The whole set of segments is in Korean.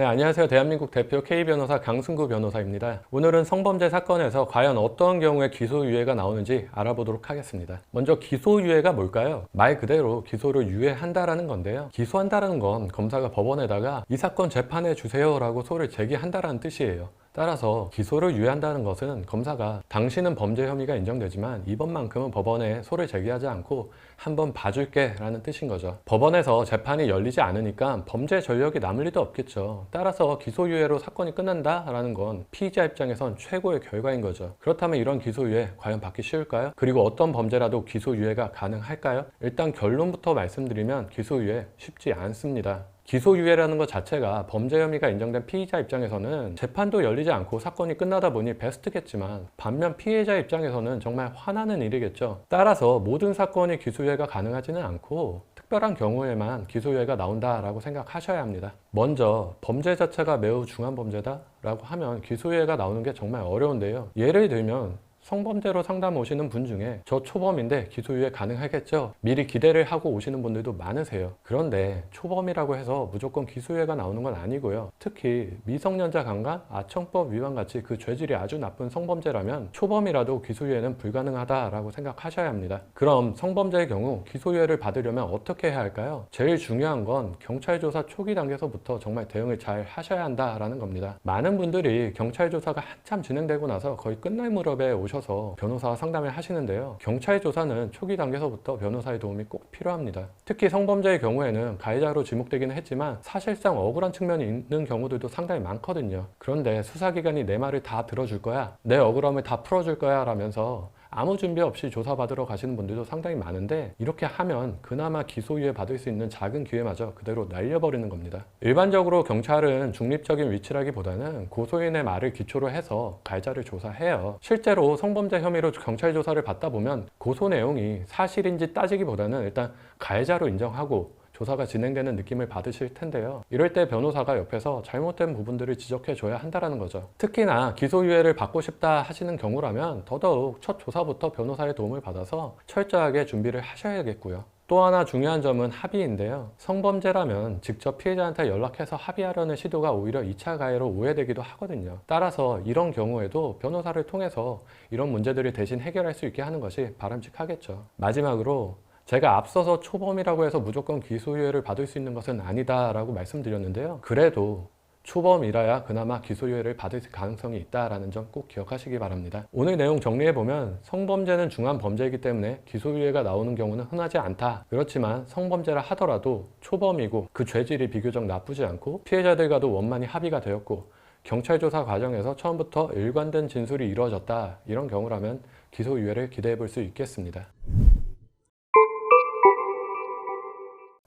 네, 안녕하세요. 대한민국 대표 K변호사 강승구 변호사입니다. 오늘은 성범죄 사건에서 과연 어떤 경우에 기소유예가 나오는지 알아보도록 하겠습니다. 먼저 기소유예가 뭘까요? 말 그대로 기소를 유예한다라는 건데요. 기소한다라는 건 검사가 법원에다가 이 사건 재판해 주세요 라고 소를 제기한다라는 뜻이에요. 따라서 기소를 유예한다는 것은 검사가 당신은 범죄 혐의가 인정되지만 이번만큼은 법원에 소를 제기하지 않고 한번 봐줄게 라는 뜻인 거죠. 법원에서 재판이 열리지 않으니까 범죄 전력이 남을 리도 없겠죠. 따라서 기소유예로 사건이 끝난다 라는 건 피의자 입장에선 최고의 결과인 거죠. 그렇다면 이런 기소유예 과연 받기 쉬울까요? 그리고 어떤 범죄라도 기소유예가 가능할까요? 일단 결론부터 말씀드리면 기소유예 쉽지 않습니다. 기소유예라는 것 자체가 범죄 혐의가 인정된 피의자 입장에서는 재판도 열리지 않고 사건이 끝나다 보니 베스트겠지만 반면 피해자 입장에서는 정말 화나는 일이겠죠. 따라서 모든 사건이 기소유예가 가능하지는 않고 특별한 경우에만 기소유예가 나온다라고 생각하셔야 합니다. 먼저 범죄 자체가 매우 중한 범죄다라고 하면 기소유예가 나오는 게 정말 어려운데요. 예를 들면 성범죄로 상담 오시는 분 중에 저 초범인데 기소유예 가능하겠죠? 미리 기대를 하고 오시는 분들도 많으세요. 그런데 초범이라고 해서 무조건 기소유예가 나오는 건 아니고요. 특히 미성년자 강간, 아청법 위반 같이 그 죄질이 아주 나쁜 성범죄라면 초범이라도 기소유예는 불가능하다라고 생각하셔야 합니다. 그럼 성범죄의 경우 기소유예를 받으려면 어떻게 해야 할까요? 제일 중요한 건 경찰 조사 초기 단계에서부터 정말 대응을 잘 하셔야 한다라는 겁니다. 많은 분들이 경찰 조사가 한참 진행되고 나서 거의 끝날 무렵에 오셔서 변호사와 상담을 하시는데요. 경찰 조사는 초기 단계에서부터 변호사의 도움이 꼭 필요합니다. 특히 성범죄의 경우에는 가해자로 지목되기는 했지만 사실상 억울한 측면이 있는 경우들도 상당히 많거든요. 그런데 수사기관이 내 말을 다 들어줄 거야, 내 억울함을 다 풀어줄 거야 라면서 아무 준비 없이 조사받으러 가시는 분들도 상당히 많은데 이렇게 하면 그나마 기소유예 받을 수 있는 작은 기회마저 그대로 날려버리는 겁니다. 일반적으로 경찰은 중립적인 위치라기보다는 고소인의 말을 기초로 해서 가해자를 조사해요. 실제로 성범죄 혐의로 경찰 조사를 받다 보면 고소 내용이 사실인지 따지기보다는 일단 가해자로 인정하고 조사가 진행되는 느낌을 받으실 텐데요. 이럴 때 변호사가 옆에서 잘못된 부분들을 지적해 줘야 한다는 거죠. 특히나 기소유예를 받고 싶다 하시는 경우라면 더더욱 첫 조사부터 변호사의 도움을 받아서 철저하게 준비를 하셔야겠고요. 또 하나 중요한 점은 합의인데요. 성범죄라면 직접 피해자한테 연락해서 합의하려는 시도가 오히려 2차 가해로 오해되기도 하거든요. 따라서 이런 경우에도 변호사를 통해서 이런 문제들을 대신 해결할 수 있게 하는 것이 바람직하겠죠. 마지막으로 제가 앞서서 초범이라고 해서 무조건 기소유예를 받을 수 있는 것은 아니다라고 말씀드렸는데요. 그래도 초범이라야 그나마 기소유예를 받을 가능성이 있다라는 점 꼭 기억하시기 바랍니다. 오늘 내용 정리해보면 성범죄는 중한 범죄이기 때문에 기소유예가 나오는 경우는 흔하지 않다. 그렇지만 성범죄라 하더라도 초범이고 그 죄질이 비교적 나쁘지 않고 피해자들과도 원만히 합의가 되었고 경찰 조사 과정에서 처음부터 일관된 진술이 이루어졌다. 이런 경우라면 기소유예를 기대해볼 수 있겠습니다.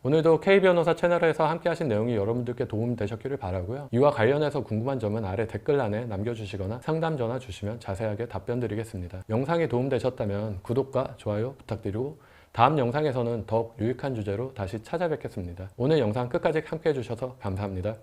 오늘도 K변호사 채널에서 함께 하신 내용이 여러분들께 도움이 되셨기를 바라고요. 이와 관련해서 궁금한 점은 아래 댓글란에 남겨주시거나 상담 전화 주시면 자세하게 답변 드리겠습니다. 영상이 도움되셨다면 구독과 좋아요 부탁드리고 다음 영상에서는 더욱 유익한 주제로 다시 찾아뵙겠습니다. 오늘 영상 끝까지 함께 해주셔서 감사합니다.